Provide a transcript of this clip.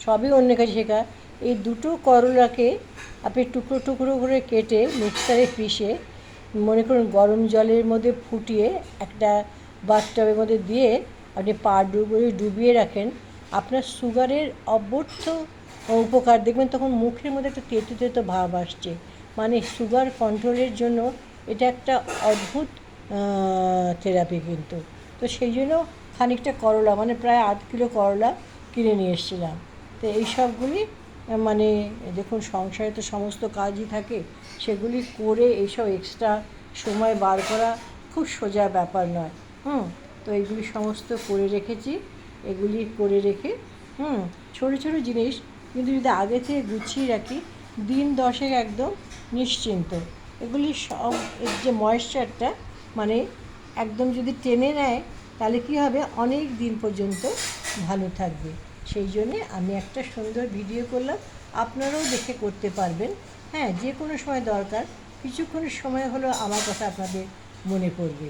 সবই অন্যের কাছে শেখা। এই দুটো করলাকে আপনি টুকরো টুকরো করে কেটে মিক্সারে পিষে মনে করুন গরম জলের মধ্যে ফুটিয়ে একটা বাথটবের মধ্যে দিয়ে আপনি পা ডুবিয়ে রাখেন, আপনার সুগারের অব্যর্থ উপকার দেখবেন। তখন মুখের মধ্যে একটা তেতো তেতো ভাব আসছে, মানে সুগার কন্ট্রোলের জন্য এটা একটা অদ্ভুত থেরাপি কিন্তু। তো সেই জন্য খানিকটা করলা, মানে প্রায় 8 কিলো করলা কিনে নিয়ে এসেছিলাম। তো এই সবগুলি মানে দেখুন সংসারে তো সমস্ত কাজই থাকে, সেগুলি করে এইসব এক্সট্রা সময় বার করা খুব সোজা ব্যাপার নয়। তো এইগুলি সমস্ত করে রেখেছি। এগুলি করে রেখে ছোটো ছোটো জিনিস কিন্তু যদি আগে থেকে গুছিয়ে রাখি, দিন 10 একদম নিশ্চিন্ত। এগুলি সব এর যে ময়েশ্চারটা মানে একদম যদি টেনে নেয়, তাহলে কী হবে, অনেক দিন পর্যন্ত ভালো থাকবে। সেই জন্যে আমি একটা সুন্দর ভিডিও করলাম, আপনারাও দেখে করতে পারবেন। হ্যাঁ, যে কোনো সময় দরকার কিছুক্ষণের সময় হলেও আমার কথা আপনাদের মনে পড়বে।